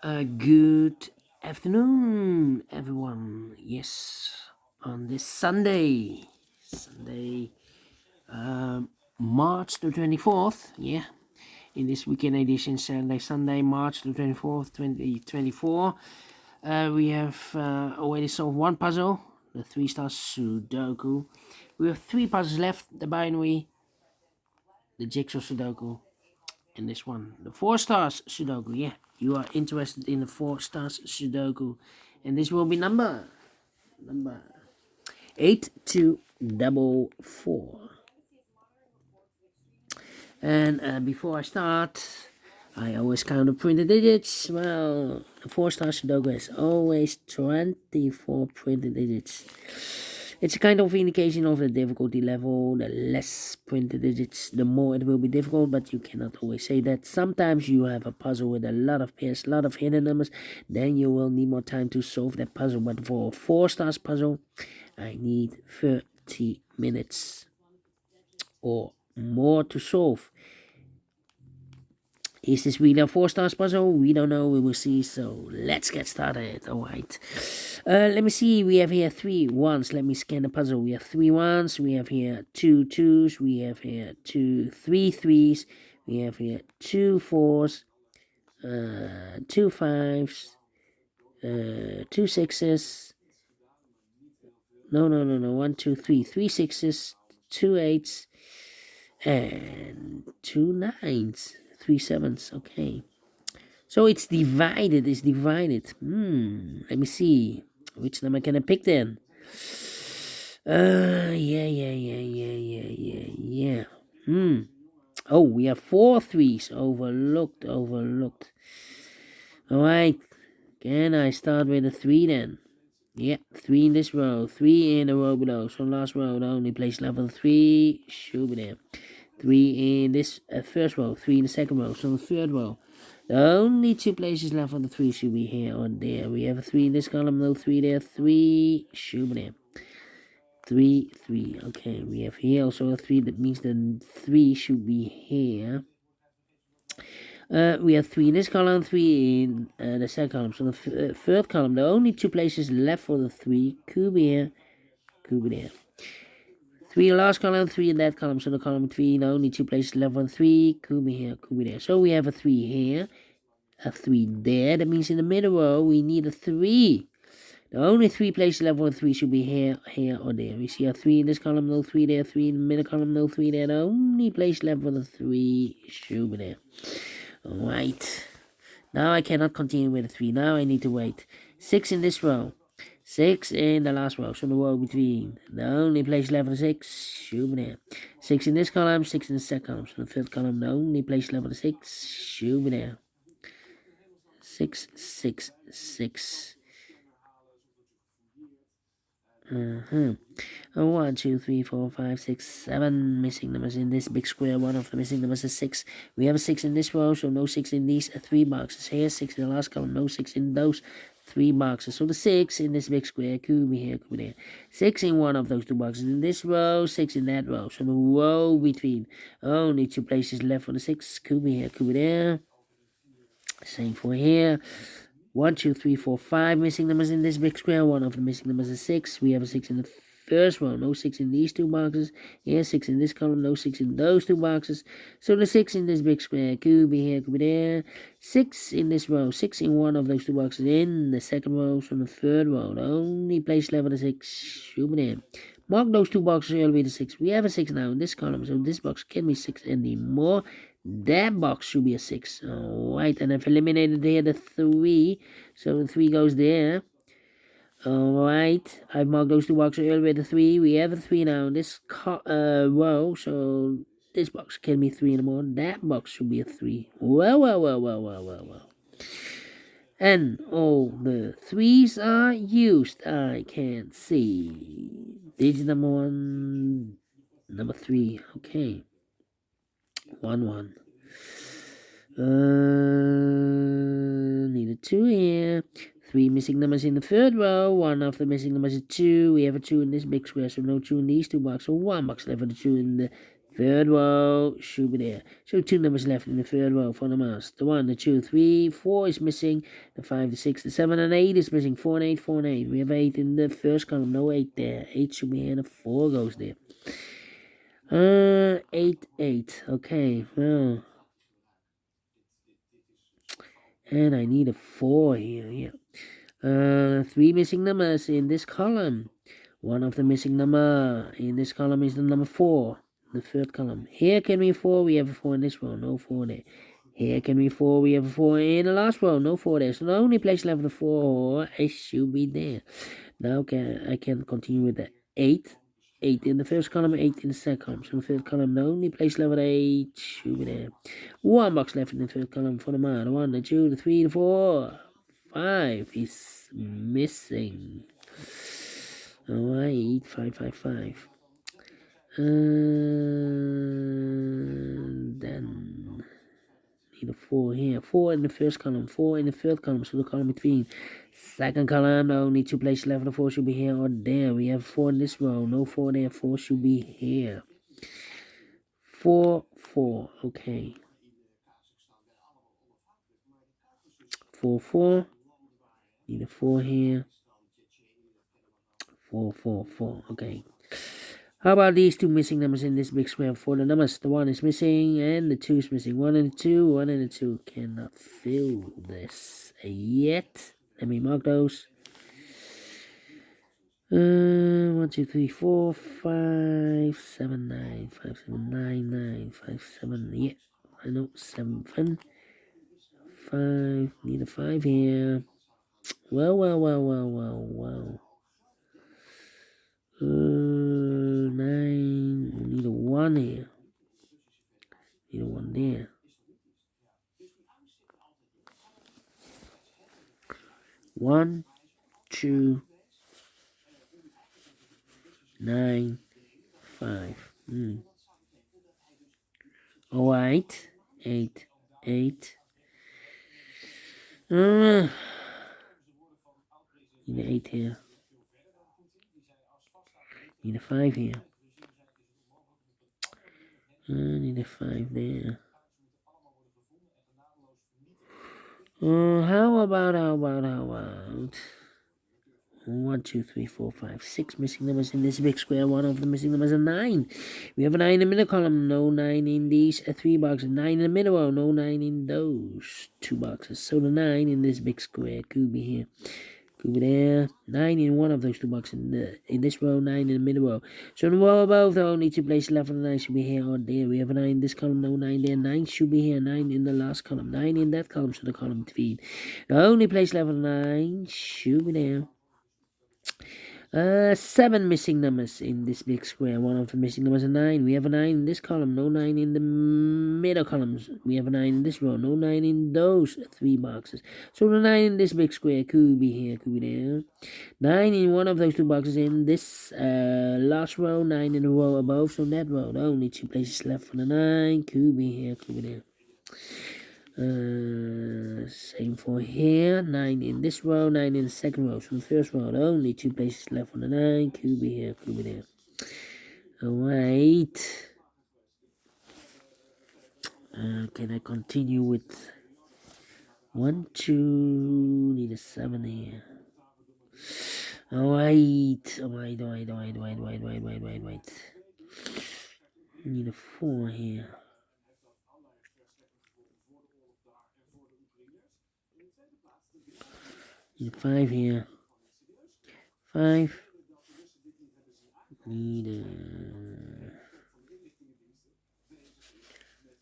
Good afternoon, everyone. Yes, on this Sunday, March the 24th. Yeah, in this weekend edition, Sunday, March the 24th, 2024. We have already solved one puzzle, the 3 stars Sudoku. We have three puzzles left: the binary, the jigsaw Sudoku, and this one, the 4 stars Sudoku. Yeah, you are interested in the 4 stars Sudoku, and this will be number 8244. And before I start, I always count the printed digits. Well, the 4 stars Sudoku has always 24 printed digits. It's a kind of indication of the difficulty level. The less printed digits, the more it will be difficult, but you cannot always say that. Sometimes you have a puzzle with a lot of pairs, a lot of hidden numbers, then you will need more time to solve that puzzle. But for a 4 stars puzzle, I need 30 minutes or more to solve. Is this really a 4 stars puzzle? We don't know. We will see. So let's get started. All right. Let me see. We have here 3 ones. Let me scan the puzzle. We have 3 ones. We have here 2 twos. We have here 3 threes. We have here 2 fours. 2 fives. 2 sixes. No. 1, 2, 3. 3 sixes. 2 eights. And 2 nines. 3 sevens. Okay. So it's divided. Let me see. Which number can I pick then? Yeah. Oh, we have 4 threes. Overlooked. Alright. Can I start with a 3 then? Yeah, 3 in this row. 3 in the row below. So last row, the only place level 3 should be there. 3 in this first row. 3 in the second row. So the third row. The only 2 places left on the 3 should be here or there. We have a 3 in this column, no 3 there. 3 should be there. 3. Okay, we have here also a 3. That means the 3 should be here. We have 3 in this column, 3 in the second column. So the third column, the only 2 places left for the 3 could be here, could be there. 3 in the last column, 3 in that column. So the column 3, the only 2 places left for the 3 could be here, could be there. So we have a 3 here, a 3 there. That means in the middle row, we need a 3. The only 3 places left for the 3 should be here, or there. We see a 3 in this column, no 3 there. 3 in the middle column, no 3 there. The only place left for the 3 should be there. Alright. Now I cannot continue with the 3. Now I need to wait. 6 in this row. 6 in the last row. So the row between. The only place left for the 6 should be there. 6 in this column. 6 in the second column. So the third column. The only place left for the 6 should be there. 6. 1, 2, 3, 4, 5, 6, 7 missing numbers in this big square. One of the missing numbers is 6. We have a 6 in this row, so no 6 in these 3 boxes. Here, 6 in the last column, no 6 in those 3 boxes. So the 6 in this big square could be here, could be there. 6 in one of those 2 boxes. In this row, 6 in that row. So the row between. Only 2 places left for the 6. Could be here, could be there. Same for here. 1, 2, 3, 4, 5 missing numbers in this big square. One of the missing numbers is 6. We have a 6 in the first row, no 6 in these 2 boxes. Here, 6 in this column, no 6 in those 2 boxes. So the 6 in this big square could be here, could be there. 6 in this row, 6 in one of those 2 boxes. In the second row, so the third row, the only place left for the 6 should be there. Mark those 2 boxes earlier with a 6. We have a 6 now in this column, so this box can't be 6 anymore. That box should be a 6. Alright, and I've eliminated here the 3. So the 3 goes there. Alright, I've marked those 2 boxes earlier with the 3. We have a 3 now in this row. So this box can be 3 anymore. That box should be a 3. Well. And all the 3s are used. I can't see. Digit number 1, number 3. Okay. 1. Need a 2 here. 3 missing numbers in the third row. One of the missing numbers is 2. We have a 2 in this big square, so no 2 in these 2 boxes. So 1 box left for the 2 in the Third row should be there. So 2 numbers left in the third row for the mouse. The 1, the 2, 3, 4 is missing. The 5, the 6, the 7, and 8 is missing. 4 and 8, 4 and 8. We have 8 in the first column. No 8 there. 8 should be here. The 4 goes there. 8, 8. Okay, well. And I need a 4 here. Yeah. 3 missing numbers in this column. One of the missing number in this column is the number 4. The third column. Here can be 4. We have a 4 in this row. No 4 there. Here can be 4. We have a 4 in the last row. No 4 there. So the only place left the 4 it should be there. Now I can continue with the 8. 8 in the first column, 8 in the second column. So the third column, the only place left 8 should be there. 1 box left in the third column for the man. The 1, the 2, the 3, the 4, 5 is missing. Alright, 5, 5, 5. Then need a 4 here. 4 in the first column, 4 in the third column, so the column between. Second column, only 2 places left. The 4 should be here or there. We have 4 in this row, no 4 there. 4 should be here. 4, 4, okay. 4, 4. Need a 4 here. 4, 4, 4, okay. How about these 2 missing numbers in this big square? For the numbers, the 1 is missing and the 2 is missing. 1 and 2, 1 and 2 cannot fill this yet. Let me mark those. 1, 2, 3, 4, 5, 7, 9, 5, 7, 9, 9, 5, 7. Yeah, I know 7, 5. Need a 5 here. Well. 9. We need a 1 here. Need a 1 there. 1, 2, 9, 5. Alright. 8, 8. Need an 8 here. Need a 5 here. Need a 5 there. How about 1, 2, 3, 4, 5, 6 missing numbers in this big square. One of the missing numbers is 9. We have a 9 in the middle column, no 9 in these 3 boxes. 9 in the middle row, no 9 in those 2 boxes. So the 9 in this big square could be here. Could be there. 9 in one of those 2 boxes. In this row, 9 in the middle row. So in the row above, the only 2 places left for the 9 should be here or there. We have a 9 in this column, no 9 there. 9 should be here. 9 in the last column. 9 in that column, so the column between. The only place left for the 9 should be there. 7 missing numbers in this big square. One of the missing numbers is 9. We have a 9 in this column, no 9 in the middle columns. We have a 9 in this row, no 9 in those 3 boxes. So the 9 in this big square could be here, could be there. 9 in one of those 2 boxes in this last row, 9 in the row above. So that row, the only 2 places left for the 9 could be here, could be there. Same for here. 9 in this row, 9 in the second row. So the first row, the only 2 places left for the 9. Could be here, could be there. Alright. Can I continue with 1, 2? Need a 7 here. Alright. Wait. Need a 4 here. Need a 5 here. 5. Need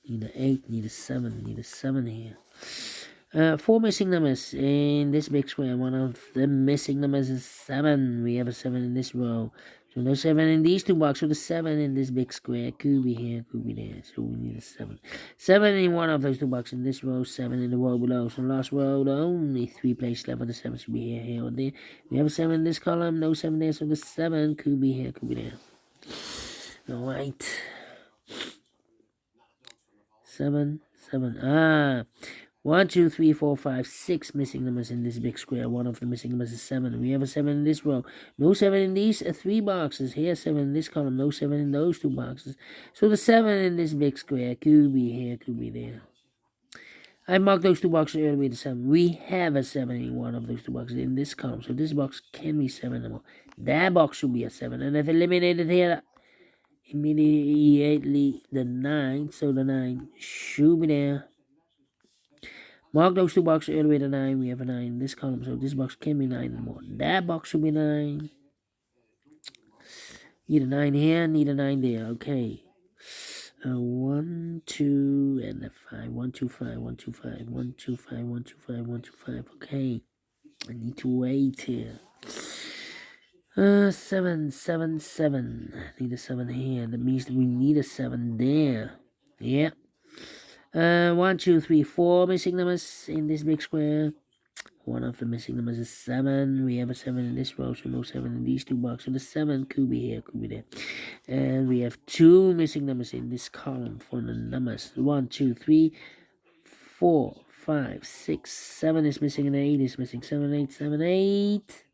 an 8, need a 7 here. 4 missing numbers in this big square. One of the missing numbers is 7. We have a 7 in this row. So no 7 in these 2 boxes. So the 7 in this big square could be here, could be there. So we need a 7. 7 in one of those 2 boxes in this row, 7 in the row below. So last row, the only 3 places left for the 7 should be here or there. We have a 7 in this column, no 7 there. So the 7 could be here, could be there. Alright. 7. 1, 2, 3, 4, 5, 6 missing numbers in this big square. One of the missing numbers is 7. We have a 7 in this row. No 7 in these 3 boxes. Here, 7 in this column. No 7 in those 2 boxes. So the 7 in this big square could be here, could be there. I marked those 2 boxes earlier with a 7. We have a 7 in one of those 2 boxes in this column. So this box can be 7 or more. That box should be a 7. And I've eliminated here immediately the 9. So the 9 should be there. Mark those 2 boxes earlier with a 9. We have a 9 in this column. So this box can be 9 or more. That box should be 9. Need a 9 here. Need a 9 there. Okay. 1, 2, and a 5. 1, 2, 5, 1, 2, 5, 1, 2, 5, 1, 2, 5, 1, 2, 5. Okay. I need to wait here. 7, 7, 7. I need a 7 here. That means we need a 7 there. Yeah. 1, 2, 3, 4 missing numbers in this big square. One of the missing numbers is 7. We have a 7 in this row, so no 7 in these 2 boxes. So the 7 could be here, could be there. And we have 2 missing numbers in this column for the numbers. 1, 2, 3, 4, 5, 6, 7 is missing, and 8 is missing. 7, 8, 7, 8.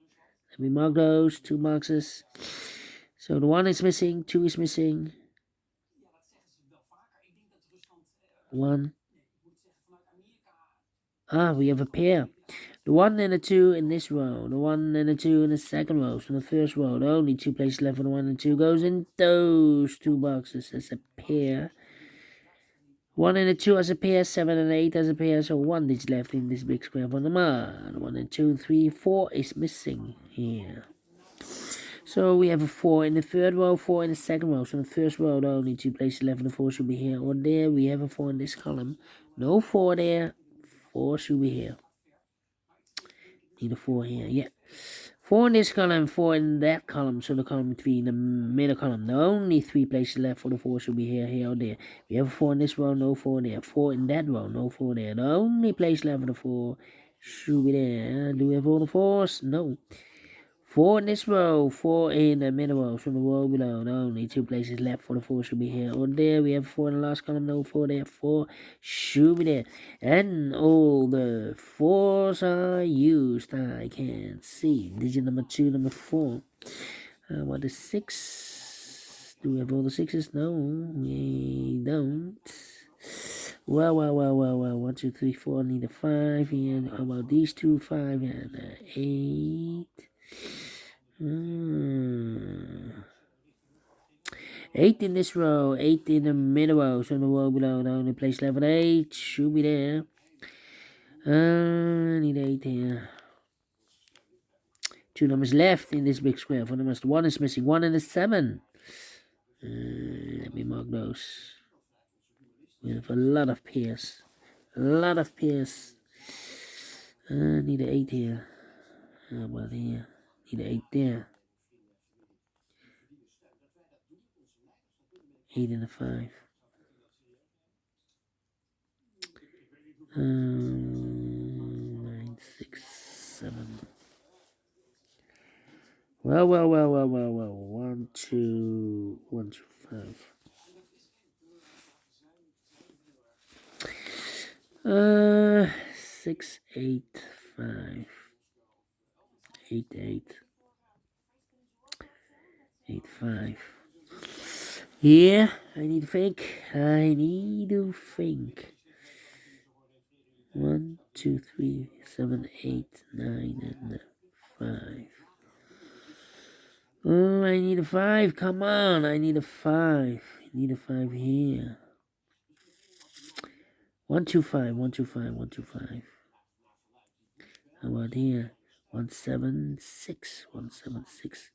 Let me mark those 2 boxes. So the 1 is missing, 2 is missing. 1. We have a pair. The 1 and the 2 in this row. The 1 and the 2 in the second row. So in the first row, the only 2 places left for the 1 and 2 goes in those 2 boxes as a pair. 1 and the 2 as a pair, 7 and 8 as a pair. So 1 is left in this big square for the man. 1 and 2, 3, 4 is missing here. So we have a 4 in the third row, 4 in the second row. So in the first row, the only 2 places left for the 4 should be here or there. We have a 4 in this column. No 4 there. 4 should be here. Need a 4 here, yeah. 4 in this column, 4 in that column, so the column between the middle column. The only 3 places left for the 4 should be here, here, or there. We have a 4 in this row, no 4 there. 4 in that row, no 4 there. The only place left for the 4 should be there. Do we have all the 4s? No. 4 in this row, 4 in the middle row, so the row below. The only 2 places left for the 4 should be here or there. We have 4 in the last column, no 4 there. 4 should be there. And all the 4s are used. I can see. Digit number 2, number 4. What is 6? Do we have all the 6s? No, we don't. Well. 1, 2, 3, 4. Need a 5 here. How about these 2? 5 and 8. 8 in this row, 8 in the middle row, so the row below, the only place left for 8 should be there. I need 8 here. 2 numbers left in this big square. For numbers, 1 is missing, 1 and a 7. Let me mark those. We have a lot of pairs. A lot of pairs. Need an 8 here. How about here? Need an 8 there. 8 and a 5. 9, 6, 7. Well. 1, 2, 1, 2, 5. 6, 8, 5. 8, 8. 8, 5. Yeah, I need to think. 1, 2, 3, 7, 8, 9, and 5. Oh, I need a 5. Come on, I need a 5. I need a 5 here. 1, 2, 5, 1, 2, 5, 1, 2, 5. How about here? 1, 7, 6, 1, 7, 6.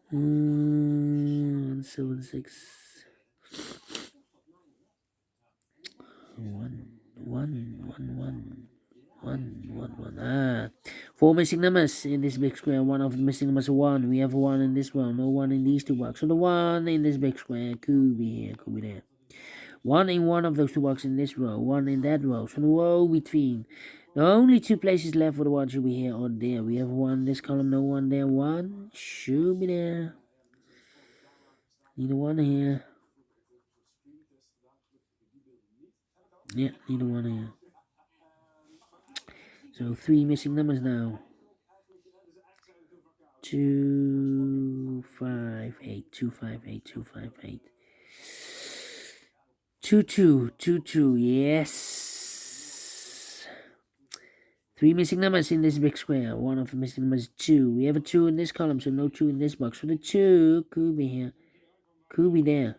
1, 7, 6. 1, 1. 4 missing numbers in this big square. One of the missing numbers is 1. We have a 1 in this one. No 1 in these 2 boxes. So the 1 in this big square could be here, could be there. 1 in one of those 2 boxes in this row. 1 in that row. So the row between. The only 2 places left for the 1 should be here or there. We have 1 in this column. No 1 there. 1 should be there. Need a 1 here. Yeah, need a 1 here. So 3 missing numbers now. 258, 258, 258. 22, yes. 3 missing numbers in this big square. One of the missing numbers is 2. We have a 2 in this column, so no 2 in this box. So the 2 could be here, could be there.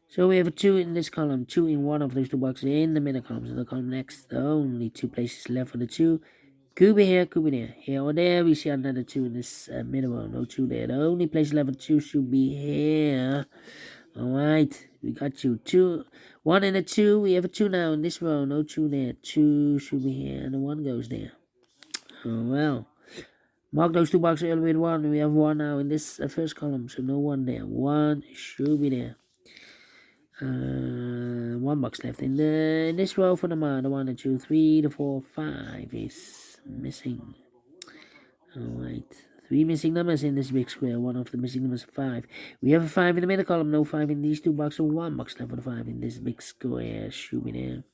So we have a 2 in this column, 2 in one of those two boxes in the middle column. So the column next, only 2 places left for the 2. Could be here, could be there. Here or there, we see another 2 in this middle row. No 2 there. The only place left for 2 should be here. Alright, we got 2. 1 and a 2. We have a 2 now in this row. No 2 there. 2 should be here, and the 1 goes there. Oh, well. Mark those two boxes earlier with 1. We have 1 now in this first column, so no 1 there. 1 should be there. 1 box left in this row for the man. The 1, the 2, 3, the 4, 5 is missing. Alright, 3 missing numbers in this big square. One of the missing numbers is 5. We have a 5 in the middle column. No 5 in these two boxes. 1 box left for the 5 in this big square. Should be there.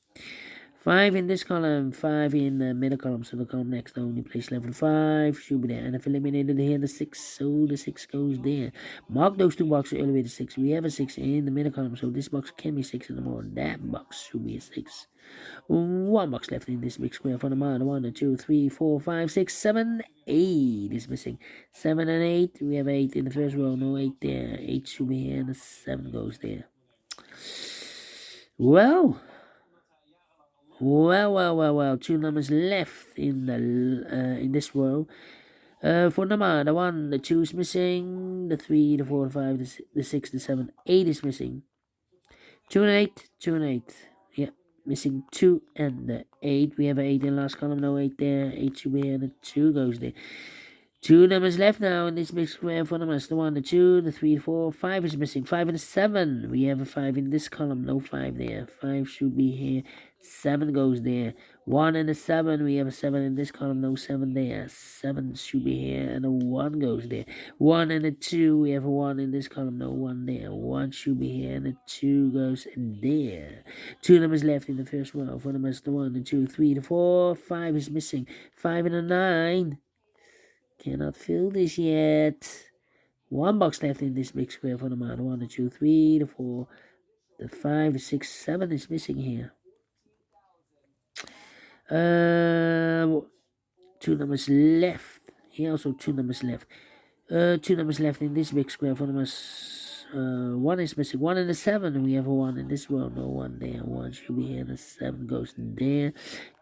5 in this column, 5 in the middle column, so the column next, the only place left for 5 should be there. And if eliminated here, the 6, so the 6 goes there. Mark those two boxes earlier with 6. We have a 6 in the middle column, so this box can be 6 anymore. That box should be a 6. 1 box left in this big square for the man. 1, 2, 3, 4, 5, 6, 7, 8 is missing. 7 and 8, we have 8 in the first row, no 8 there. 8 should be here, and the 7 goes there. Well, 2 numbers left in this row. For number, the 1, the 2 is missing. The 3, the 4, the 5, the 6, the 7, 8 is missing. 2 and 8, 2 and 8. Yeah, missing 2 and the 8. We have an 8 in the last column, no 8 there. 8 should be here, and the 2 goes there. 2 numbers left now in this big square for numbers. The 1, the 2, the 3, the 4, 5 is missing. 5 and the 7. We have a 5 in this column, no 5 there. 5 should be here. 7 goes there. 1 and a 7. We have a 7 in this column, no 7 there. 7 should be here, and a 1 goes there. 1 and a 2. We have a 1 in this column, no 1 there. 1 should be here, and a 2 goes there. 2 numbers left in the first row for numbers. The 1, the 2, 3, the 4, 5 is missing. 5 and a 9. Cannot fill this yet. 1 box left in this big square for the man. 1, the 2, 3, the 4, the 5, the 6, 7 is missing here. 2 numbers left. Here also 2 numbers left. 2 numbers left in this big square for the man. 1 is missing. 1 and a 7. We have a 1 in this row. No 1 there. 1 should be here. And the 7 goes there.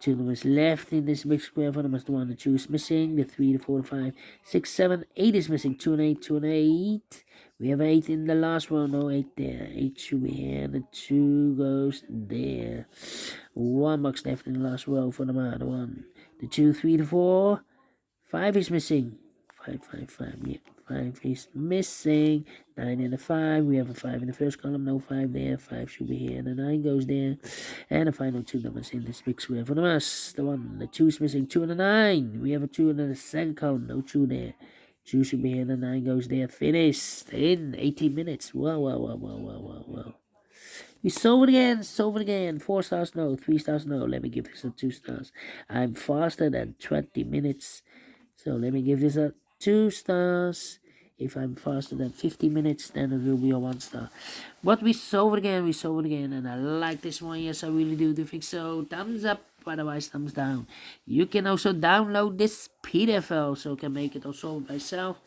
2 numbers left in this big square for the 1. The 2 is missing. The 3, the 4, the 5, 6, 7, 8 is missing. 2 and 8. 2 and 8. We have 8 in the last row. No 8 there. 8 should be here. And the 2 goes there. 1 box left in the last row for the 1. The 2, 3, the 4. 5 is missing. 5, 5, 5. Yeah. 5 is missing. 9 and a 5. We have a 5 in the first column. No 5 there. 5 should be here. And the 9 goes there. And the final 2 numbers in this big square for the mass. The 1, the 2 is missing. 2 and a 9. We have a 2 in the second column. No 2 there. 2 should be here. And the 9 goes there. Finished in 18 minutes. Well. We solve it again. 4 stars, no. 3 stars, no. Let me give this a 2 stars. I'm faster than 20 minutes. So let me give this a 2 stars. If I'm faster than 50 minutes, then it will be a 1 star. But we solve it again, and I like this one. Yes, I really do think so. Thumbs up, otherwise thumbs down. You can also download this PDF file, so you can make it also myself.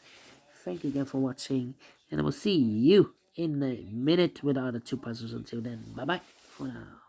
Thank you again for watching, and I will see you in a minute with the other 2 puzzles. Until then, bye bye for now.